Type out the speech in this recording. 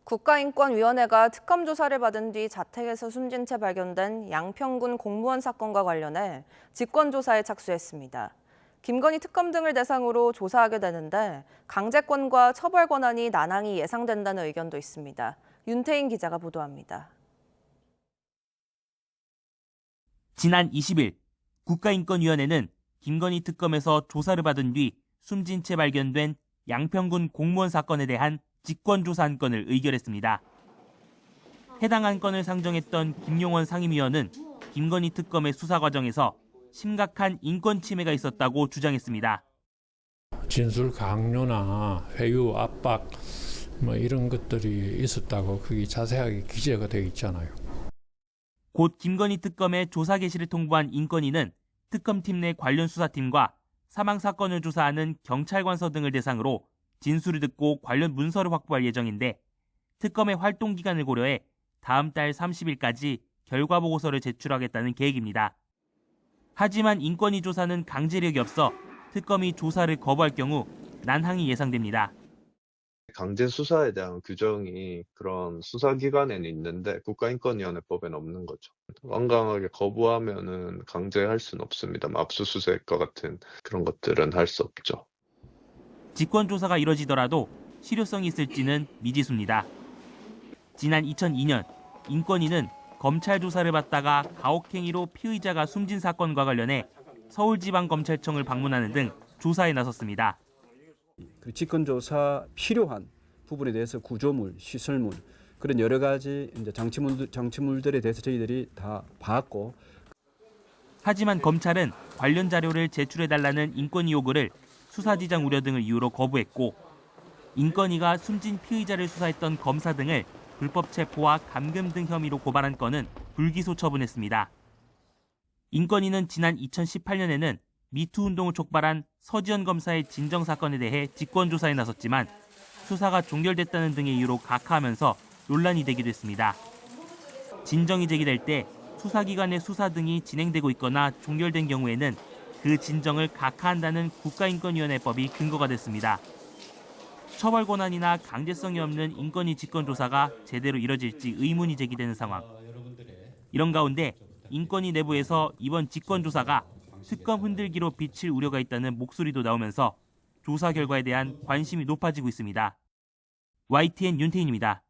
국가인권위원회가 특검 조사를 받은 뒤 자택에서 숨진 채 발견된 양평군 공무원 사건과 관련해 직권조사에 착수했습니다. 김건희 특검 등을 대상으로 조사하게 되는데 강제권과 처벌 권한이 난항이 예상된다는 의견도 있습니다. 윤태인 기자가 보도합니다. 지난 20일 국가인권위원회는 김건희 특검에서 조사를 받은 뒤 숨진 채 발견된 양평군 공무원 사건에 대한 직권조사 안건을 의결했습니다. 해당 안건을 상정했던 김용원 상임위원은 김건희 특검의 수사 과정에서 심각한 인권 침해가 있었다고 주장했습니다. 진술 강요나 회유, 압박 이런 것들이 있었다고 그게 자세하게 기재가 되어 있잖아요. 곧 김건희 특검의 조사 개시를 통보한 인권위는 특검팀 내 관련 수사팀과 사망 사건을 조사하는 경찰관서 등을 대상으로 진술을 듣고 관련 문서를 확보할 예정인데 특검의 활동 기간을 고려해 다음 달 30일까지 결과 보고서를 제출하겠다는 계획입니다. 하지만 인권위 조사는 강제력이 없어 특검이 조사를 거부할 경우 난항이 예상됩니다. 강제 수사에 대한 규정이 그런 수사기관에는 있는데 국가인권위원회법에는 없는 거죠. 완강하게 거부하면은 강제할 수는 없습니다. 압수수색과 같은 그런 것들은 할 수 없죠. 직권조사가 이뤄지더라도 실효성이 있을지는 미지수입니다. 지난 2002년 인권위는 검찰 조사를 받다가 가혹행위로 피의자가 숨진 사건과 관련해 서울지방검찰청을 방문하는 등 조사에 나섰습니다. 직권조사 필요한 부분에 대해서 구조물, 시설물 그런 여러 가지 이제 장치물들에 대해서 저희들이 다 봤고. 하지만 검찰은 관련 자료를 제출해달라는 인권위 요구를 수사지장 우려 등을 이유로 거부했고 인권위가 숨진 피의자를 수사했던 검사 등을 불법 체포와 감금 등 혐의로 고발한 건은 불기소 처분했습니다. 인권위는 지난 2018년에는 미투 운동을 촉발한 서지현 검사의 진정 사건에 대해 직권조사에 나섰지만 수사가 종결됐다는 등의 이유로 각하하면서 논란이 되기도 했습니다. 진정이 제기될 때 수사기관의 수사 등이 진행되고 있거나 종결된 경우에는 그 진정을 각하한다는 국가인권위원회법이 근거가 됐습니다. 처벌 권한이나 강제성이 없는 인권위 직권조사가 제대로 이뤄질지 의문이 제기되는 상황. 이런 가운데 인권위 내부에서 이번 직권조사가 특검 흔들기로 비칠 우려가 있다는 목소리도 나오면서 조사 결과에 대한 관심이 높아지고 있습니다. YTN 윤태인입니다.